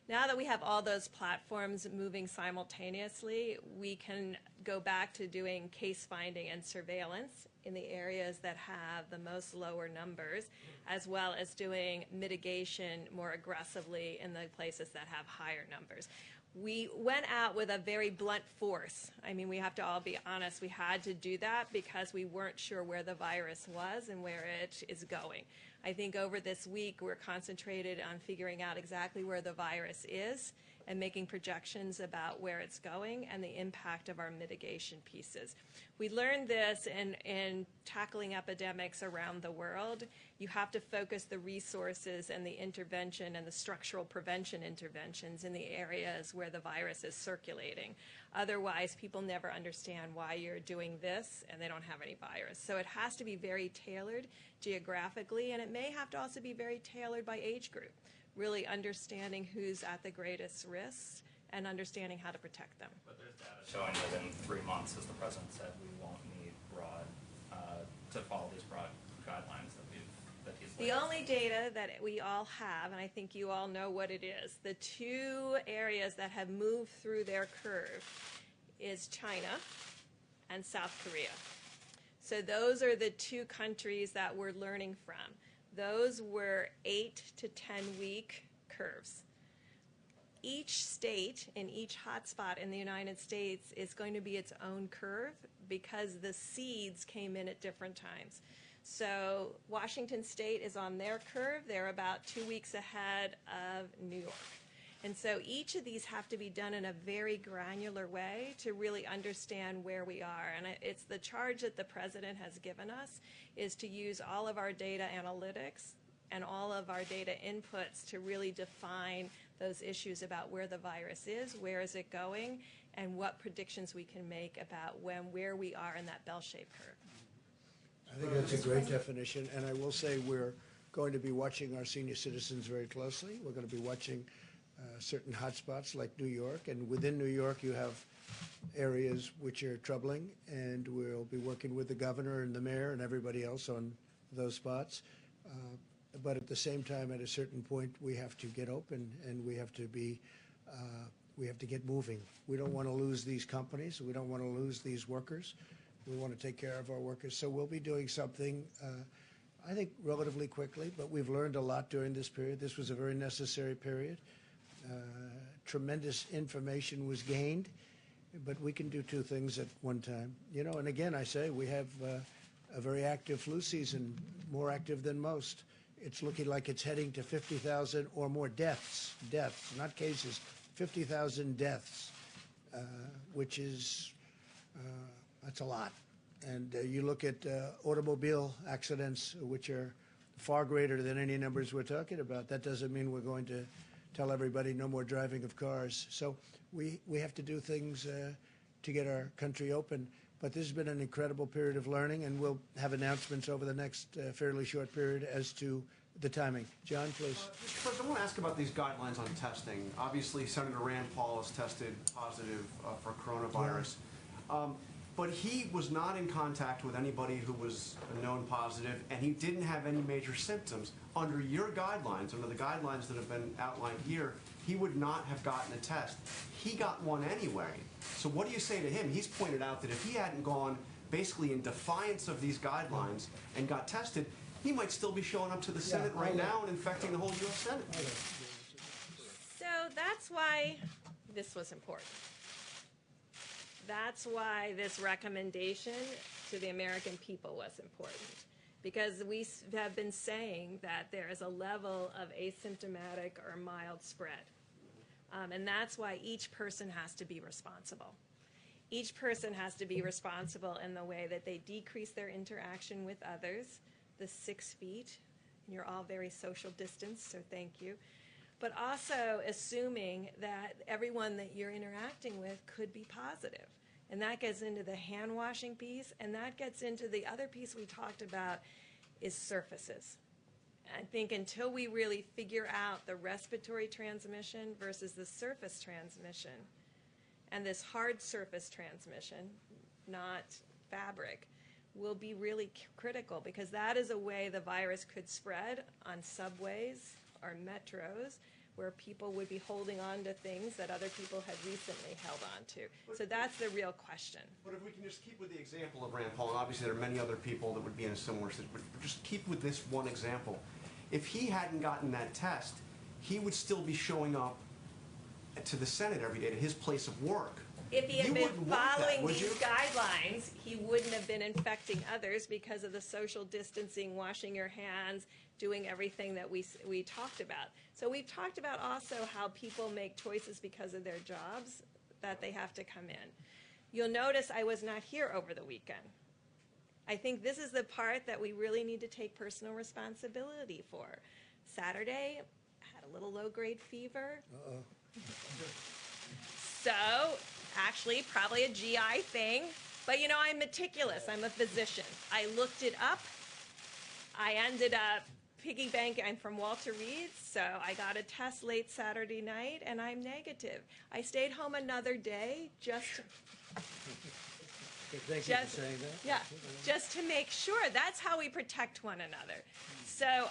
Now that we have all those platforms moving simultaneously, we can go back to doing case finding and surveillance in the areas that have the most lower numbers, as well as doing mitigation more aggressively in the places that have higher numbers. We went out with a very blunt force. I mean, we have to all be honest. We had to do that because we weren't sure where the virus was and where it is going. I think over this week, we're concentrated on figuring out exactly where the virus is and making projections about where it's going and the impact of our mitigation pieces. We learned this in tackling epidemics around the world. You have to focus the resources and the intervention and the structural prevention interventions in the areas where the virus is circulating. Otherwise, people never understand why you're doing this and they don't have any virus. So it has to be very tailored geographically, and it may have to also be very tailored by age group, really understanding who's at the greatest risk and understanding how to protect them. But there's data showing that in 3 months, as the president said, we won't need to follow these broad guidelines that he's The laid out. only data that we all have, and I think you all know what it is, the two areas that have moved through their curve is China and South Korea. So those are the two countries that we're learning from. Those were 8 to 10 week curves. Each state in each hotspot in the United States is going to be its own curve because the seeds came in at different times. So Washington State is on their curve. They're about 2 weeks ahead of New York. And so each of these have to be done in a very granular way to really understand where we are. And it's the charge that the president has given us is to use all of our data analytics and all of our data inputs to really define those issues about where the virus is, where is it going, and what predictions we can make about where we are in that bell-shaped curve. I think that's a great definition, and I will say we're going to be watching our senior citizens very closely. We're going to be watching certain hotspots like New York, and within New York you have areas which are troubling, and we'll be working with the governor and the mayor and everybody else on those spots. But at the same time, at a certain point, we have to get open and we have to get moving. We don't want to lose these companies. We don't want to lose these workers. We want to take care of our workers. So we'll be doing something, I think, relatively quickly, but we've learned a lot during this period. This was a very necessary period. Tremendous information was gained, but we can do two things at one time. And again, I say we have a very active flu season, more active than most. It's looking like it's heading to 50,000 or more deaths, not cases, 50,000 deaths, which is, that's a lot. And you look at automobile accidents, which are far greater than any numbers we're talking about. That doesn't mean we're going to tell everybody no more driving of cars. So we have to do things to get our country open. But this has been an incredible period of learning, and we'll have announcements over the next fairly short period as to the timing. John, please. Mr. President, I want to ask about these guidelines on testing. Obviously, Senator Rand Paul has tested positive for coronavirus. But he was not in contact with anybody who was a known positive, and he didn't have any major symptoms. Under your guidelines, under the guidelines that have been outlined here, he would not have gotten a test. He got one anyway. So what do you say to him? He's pointed out that if he hadn't gone basically in defiance of these guidelines and got tested, he might still be showing up to the Senate right now and infecting the whole U.S. Senate. So that's why this was important. That's why this recommendation to the American people was important, because we have been saying that there is a level of asymptomatic or mild spread. And that's why each person has to be responsible. Each person has to be responsible in the way that they decrease their interaction with others, the 6 feet, and you're all very social distance, so thank you. But also assuming that everyone that you're interacting with could be positive. And that gets into the hand washing piece, and that gets into the other piece we talked about is surfaces. I think until we really figure out the respiratory transmission versus the surface transmission, and this hard surface transmission, not fabric, will be really critical, because that is a way the virus could spread on subways or metros, where people would be holding on to things that other people had recently held on to. So that's the real question. But if we can just keep with the example of Rand Paul, and obviously there are many other people that would be in a similar situation, but just keep with this one example. If he hadn't gotten that test, he would still be showing up to the Senate every day, to his place of work. If he had You been wouldn't want that, following would these you? guidelines, he wouldn't have been infecting others because of the social distancing, washing your hands, doing everything that we talked about. So we've talked about also how people make choices because of their jobs, that they have to come in. You'll notice I was not here over the weekend. I think this is the part that we really need to take personal responsibility for. Saturday, I had a little low-grade fever. So, actually, probably a GI thing. But, you know, I'm meticulous. I'm a physician. I looked it up. I ended up piggy bank. I'm from Walter Reed, so I got a test late Saturday night, and I'm negative. I stayed home another day just Thank you for saying that. yeah, just to make sure. That's how we protect one another. So,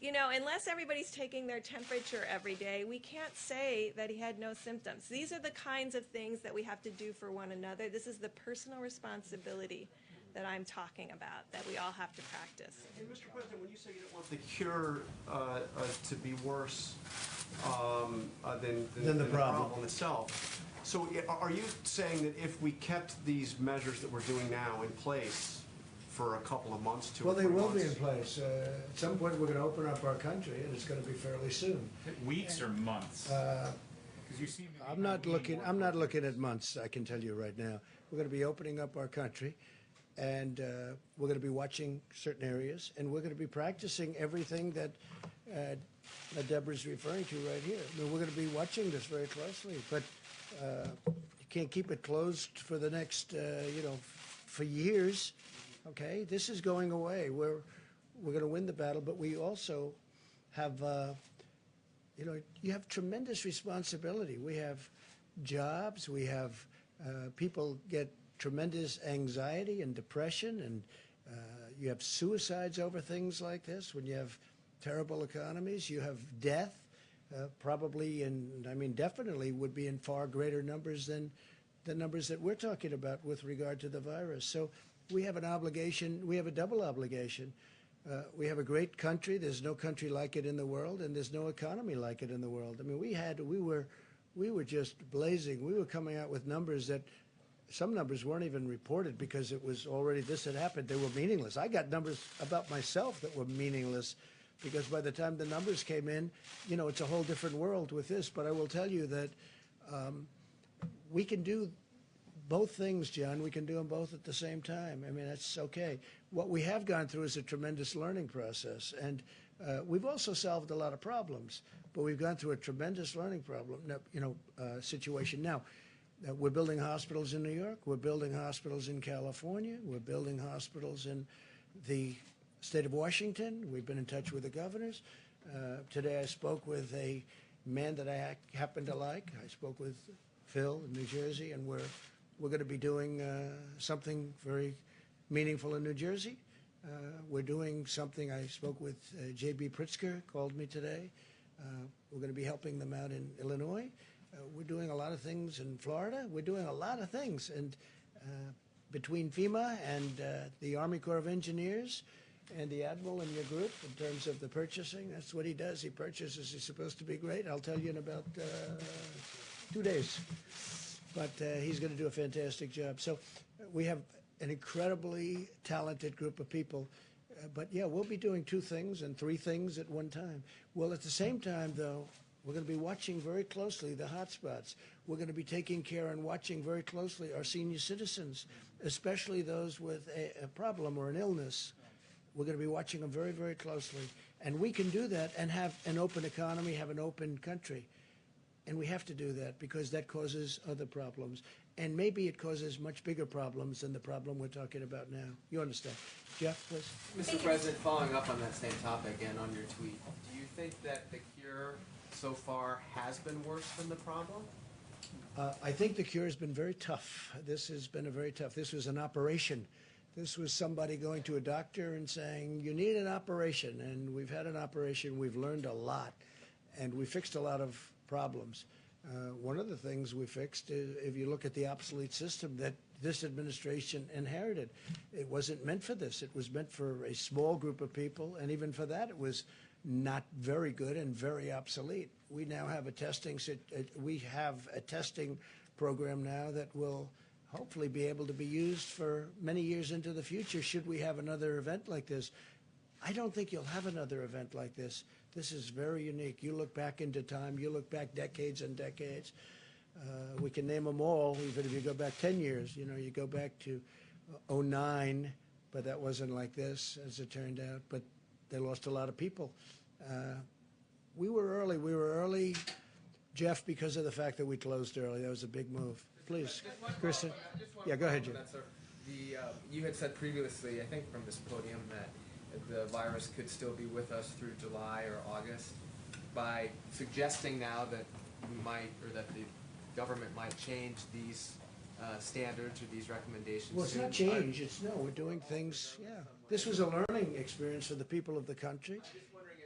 you know, unless everybody's taking their temperature every day, we can't say that he had no symptoms. These are the kinds of things that we have to do for one another. This is the personal responsibility that I'm talking about, that we all have to practice. And Mr. President, when you say you don't want the cure to be worse than the problem itself, so are you saying that if we kept these measures that we're doing now in place for a couple of months, 2 or Well, 3 they months? will be in place. At some point, we're going to open up our country, and it's going to be fairly soon. Weeks or months? Because you seem to be I'm not leaning looking. more I'm not towards- looking at months. I can tell you right now. We're going to be opening up our country, and we're going to be watching certain areas, and we're going to be practicing everything that Deborah's referring to right here. I mean, we're going to be watching this very closely, but you can't keep it closed for the next, for years. Okay, this is going away. We're going to win the battle, but we also have, you have tremendous responsibility. We have jobs. We have people get tremendous anxiety and depression, and you have suicides over things like this. When you have terrible economies, you have death, definitely would be in far greater numbers than the numbers that we're talking about with regard to the virus. So we have an obligation, we have a double obligation. We have a great country. There's no country like it in the world, and there's no economy like it in the world. I mean, we were just blazing. We were coming out with numbers that some numbers weren't even reported because it was already, this had happened. They were meaningless. I got numbers about myself that were meaningless because by the time the numbers came in, it's a whole different world with this. But I will tell you that we can do both things, John. We can do them both at the same time. I mean, that's okay. What we have gone through is a tremendous learning process, and we've also solved a lot of problems, but we've gone through a tremendous learning situation. Now, we're building hospitals in New York. We're building hospitals in California. We're building hospitals in the state of Washington. We've been in touch with the governors. Today I spoke with a man that I happen to like. I spoke with Phil in New Jersey, and we're going to be doing something very meaningful in New Jersey. We're doing something. I spoke with J.B. Pritzker, called me today. We're going to be helping them out in Illinois. We're doing a lot of things in Florida. We're doing a lot of things. And between FEMA and the Army Corps of Engineers and the Admiral in your group, in terms of the purchasing, that's what he does. He purchases. He's supposed to be great. I'll tell you in about 2 days. But he's going to do a fantastic job. So we have an incredibly talented group of people. But, yeah, we'll be doing 2 things and 3 things at one time. Well, at the same time, though, we're going to be watching very closely the hot spots. We're going to be taking care and watching very closely our senior citizens, especially those with a problem or an illness. We're going to be watching them very, very closely. And we can do that and have an open economy, have an open country. And we have to do that because that causes other problems. And maybe it causes much bigger problems than the problem we're talking about now. You understand? Jeff, please. Mr. President, following up on that same topic and on your tweet, do you think that the cure so far has been worse than the problem? I think the cure has been very tough. This has been a very tough. This was an operation This was somebody going to a doctor and saying, you need an operation. And we've had an operation. We've learned a lot. And we fixed a lot of problems. One of the things we fixed is, if you look at the obsolete system that this administration inherited, it wasn't meant for this. It was meant for a small group of people. And even for that, it was not very good and very obsolete. We now have a testing program now that will hopefully be able to be used for many years into the future should we have another event like this. I don't think you'll have another event like this. This is very unique. You look back into time, you look back decades and decades. We can name them all, even if you go back 10 years. You know, you go back to '09, but that wasn't like this, as it turned out. But they lost a lot of people. We were early. We were early, Jeff, because of the fact that we closed early. That was a big move. Please, Kristen. Yeah, go ahead, Jim. You had said previously, I think from this podium, that the virus could still be with us through July or August. By suggesting now that we might, or that the government might change these standards or these recommendations. Well, it's not change. It's no. We're doing things. Yeah, this was a learning experience for the people of the country,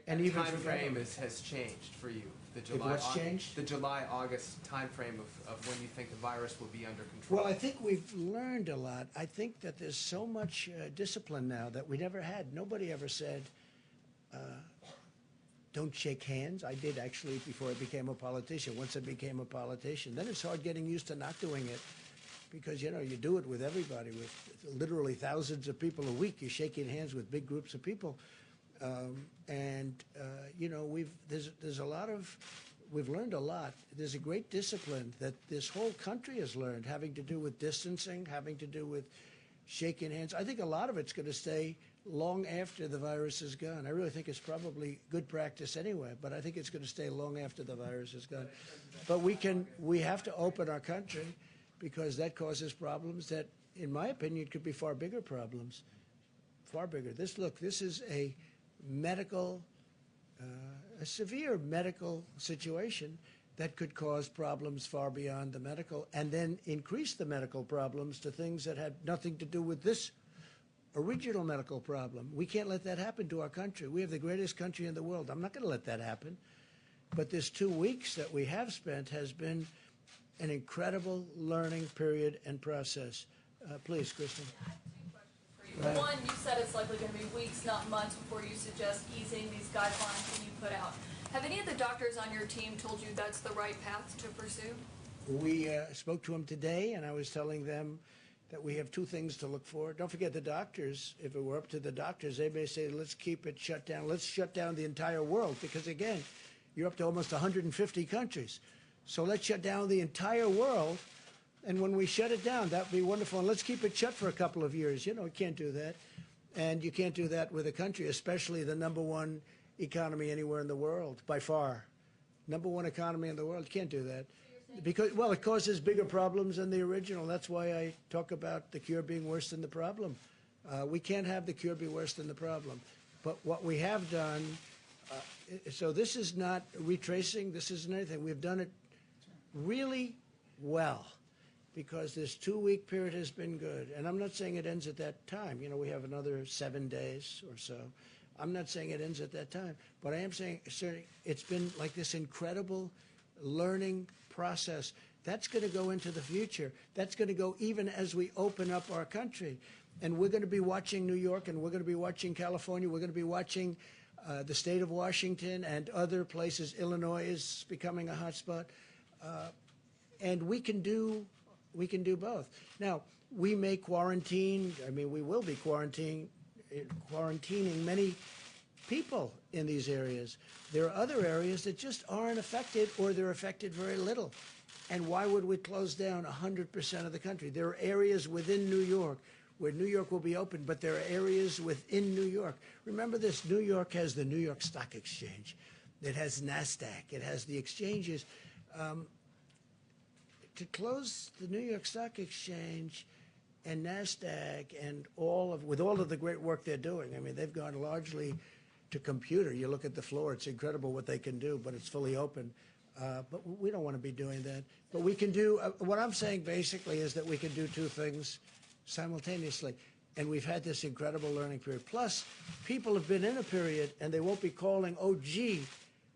and even time for frame government. has changed for you. The If what's changed? The July-August time frame of when you think the virus will be under control. Well, I think we've learned a lot. I think that there's so much discipline now that we never had. Nobody ever said, don't shake hands. I did actually before I became a politician. Once I became a politician, then it's hard getting used to not doing it because, you know, you do it with everybody, with literally thousands of people a week. You're shaking hands with big groups of people. You know, we've learned a lot. There's a great discipline that this whole country has learned, having to do with distancing, having to do with shaking hands. I think a lot of it's going to stay long after the virus is gone. I really think it's probably good practice anyway, but I think it's going to stay long after the virus is gone. But we have to open our country because that causes problems that, in my opinion, could be far bigger problems. Far bigger. This is a medical, a severe medical situation that could cause problems far beyond the medical and then increase the medical problems to things that had nothing to do with this original medical problem. We can't let that happen to our country. We have the greatest country in the world. I'm not going to let that happen. But this 2 weeks that we have spent has been an incredible learning period and process. Please, Kristen. One, you said it's likely going to be weeks, not months, before you suggest easing these guidelines that you put out. Have any of the doctors on your team told you that's the right path to pursue? We spoke to them today, and I was telling them that we have two things to look for. Don't forget the doctors. If it were up to the doctors, they may say, let's keep it shut down. Let's shut down the entire world, because, again, you're up to almost 150 countries. So let's shut down the entire world. And when we shut it down, that would be wonderful. And let's keep it shut for a couple of years. You know, you can't do that. And you can't do that with a country, especially the #1 economy anywhere in the world, by far. #1 economy in the world. You can't do that. Because, well, it causes bigger problems than the original. That's why I talk about the cure being worse than the problem. We can't have the cure be worse than the problem. But what we have done, so this is not retracing. This isn't anything. We've done it really well, because this 2-week period has been good. And I'm not saying it ends at that time. You know, we have another 7 days or so. I'm not saying it ends at that time. But I am saying it's been like this incredible learning process. That's going to go into the future. That's going to go even as we open up our country. And we're going to be watching New York, and we're going to be watching California. We're going to be watching the state of Washington and other places. Illinois is becoming a hot spot. And we can do both. Now, we may quarantine. I mean, we will be quarantining many people in these areas. There are other areas that just aren't affected, or they're affected very little. And why would we close down 100% of the country? There are areas within New York where New York will be open, but there are areas within New York. Remember this, New York has the New York Stock Exchange. It has NASDAQ. It has the exchanges. To close the New York Stock Exchange and NASDAQ and with all of the great work they're doing, I mean, they've gone largely to computer. You look at the floor, it's incredible what they can do, but it's fully open. But we don't want to be doing that. But we can do, what I'm saying basically is that we can do two things simultaneously. and we've had this incredible learning period. Plus, people have been in a period, and they won't be calling, oh, gee,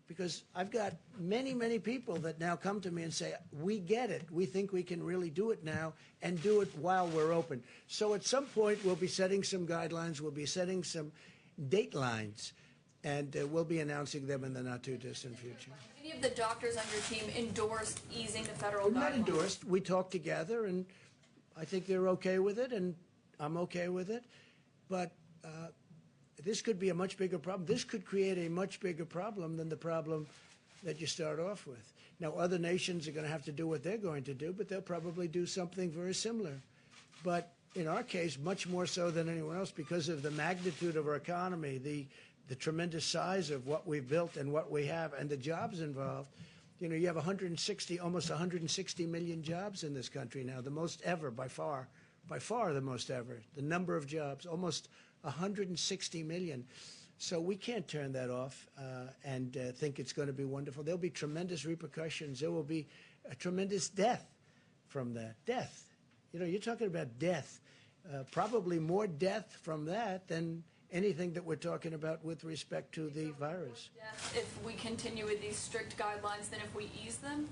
because I've got many, many people that now come to me and say, we get it. We think we can really do it now and do it while we're open. So at some point, we'll be setting some guidelines. We'll be setting some date lines, and we'll be announcing them in the not-too-distant future. Have any of the doctors on your team endorsed easing the federal We're not guidelines? endorsed. We talk together, and I think they're okay with it, and I'm okay with it. But this could be a much bigger problem. This could create a much bigger problem than the problem that you start off with. Now, other nations are going to have to do what they're going to do, but they'll probably do something very similar. But in our case, much more so than anyone else because of the magnitude of our economy, the tremendous size of what we've built and what we have, and the jobs involved. You know, you have almost 160 million jobs in this country now, the most ever, by far the most ever. The number of jobs, almost 160 million. So we can't turn that off and think it's going to be wonderful. There'll be tremendous repercussions. There will be a tremendous death from that. Death. You know, you're talking about death. Probably more death from that than anything that we're talking about with respect to the virus. If we continue with these strict guidelines than if we ease them?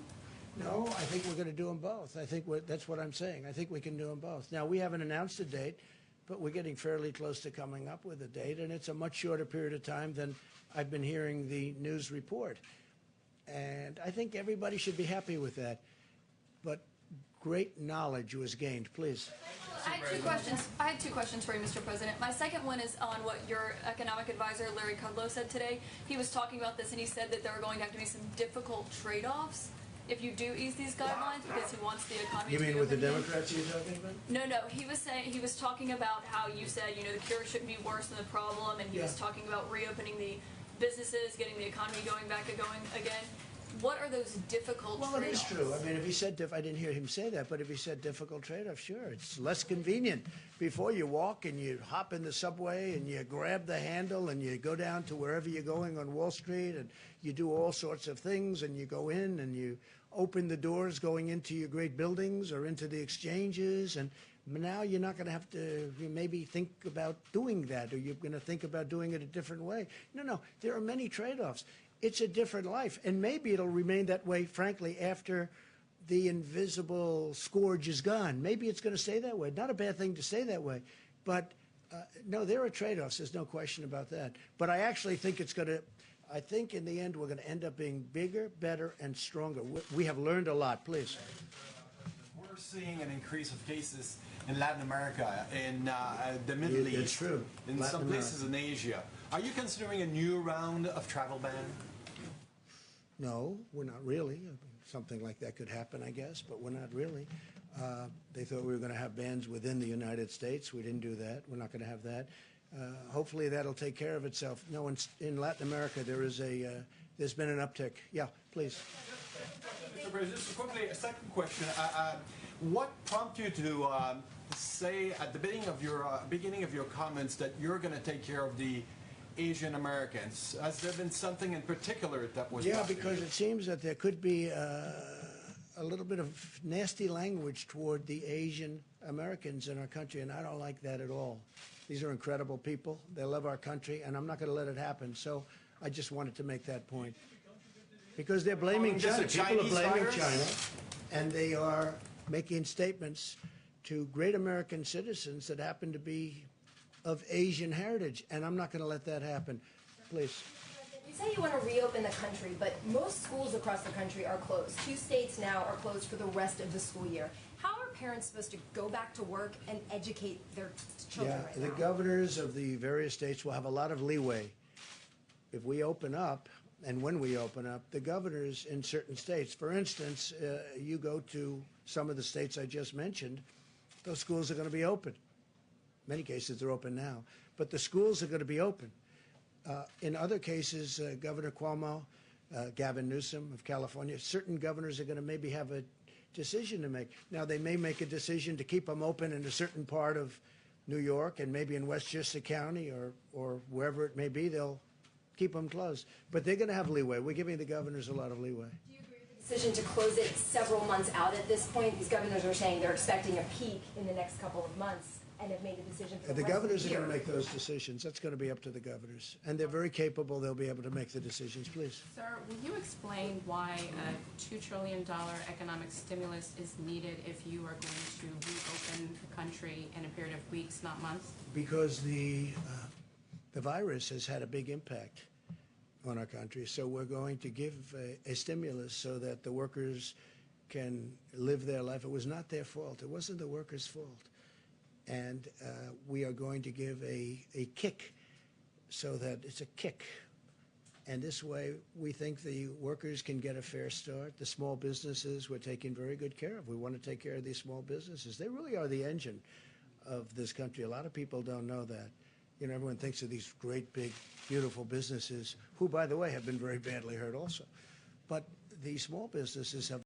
No, I think we're going to do them both. I think that's what I'm saying. I think we can do them both. Now, we haven't announced a date, but we're getting fairly close to coming up with a date, and it's a much shorter period of time than I've been hearing the news report. And I think everybody should be happy with that. But great knowledge was gained. Please. I had two questions for you, Mr. President. My second one is on what your economic advisor, Larry Kudlow, said today. He was talking about this, and he said that there are going to have to be some difficult trade-offs if you do ease these guidelines because he wants the economy to be You mean with the open again. Democrats you're talking about? No, he was talking about how you said, you know, the cure shouldn't be worse than the problem, and he was talking about reopening the businesses, getting the economy going again. What are those difficult Well, it is trade-offs? true. I mean, if he said, I didn't hear him say that, but if he said difficult trade-off, sure, it's less convenient. Before you walk and you hop in the subway and you grab the handle and you go down to wherever you're going on Wall Street and you do all sorts of things and you go in and you open the doors going into your great buildings or into the exchanges, and now you're not going to have to maybe think about doing that, or you're going to think about doing it a different way. No, there are many trade-offs. It's a different life, and maybe it'll remain that way, frankly, after the invisible scourge is gone. Maybe it's going to stay that way. Not a bad thing to stay that way, but no, there are trade-offs. There's no question about that. But I actually think it's going to, I think in the end we're going to end up being bigger, better, and stronger. We have learned a lot. Please. We're seeing an increase of cases in Latin America, in the Middle East. It's true. In Latin some places in Asia. Are you considering a new round of travel ban? No, we're not really. I mean, something like that could happen, I guess, but we're not really. They thought we were going to have bans within the United States. We didn't do that. We're not going to have that. Hopefully that'll take care of itself. No, in Latin America, there's been an uptick. Yeah, please. Mr. President, just quickly, a second question. What prompted you to say at the beginning of your comments that you're going to take care of the Asian Americans? Has there been something in particular that was? Yeah, because it seems that there could be a little bit of nasty language toward the Asian Americans in our country, and I don't like that at all. These are incredible people. They love our country, and I'm not going to let it happen. So I just wanted to make that point. Because they're blaming China. People are blaming China, and they are making statements to great American citizens that happen to be of Asian heritage, and I'm not going to let that happen. Please. You say you want to reopen the country, but most schools across the country are closed. 2 states now are closed for the rest of the school year. How are parents supposed to go back to work and educate their children right now? The governors of the various states will have a lot of leeway. If we open up, and when we open up, the governors in certain states, for instance, you go to some of the states I just mentioned, those schools are going to be open. In many cases, they're open now. But the schools are going to be open. In other cases, Governor Cuomo, Gavin Newsom of California, certain governors are going to maybe have a decision to make. Now, they may make a decision to keep them open in a certain part of New York and maybe in Westchester County or wherever it may be, they'll keep them closed. But they're going to have leeway. We're giving the governors a lot of leeway. Do you agree with the decision to close it several months out at this point? These governors are saying they're expecting a peak in the next couple of months, and have made a decision for The the rest of governors the are year. going to make those decisions. That's going to be up to the governors. And they're very capable. They'll be able to make the decisions. Please. Sir, will you explain why a $2 trillion economic stimulus is needed if you are going to reopen the country in a period of weeks, not months? Because the virus has had a big impact on our country. So we're going to give a stimulus so that the workers can live their life. It was not their fault. It wasn't the workers' fault. And we are going to give a kick so that it's a kick. And this way, we think the workers can get a fair start. The small businesses we're taking very good care of. We want to take care of these small businesses. They really are the engine of this country. A lot of people don't know that. You know, everyone thinks of these great, big, beautiful businesses, who, by the way, have been very badly hurt also. But the small businesses have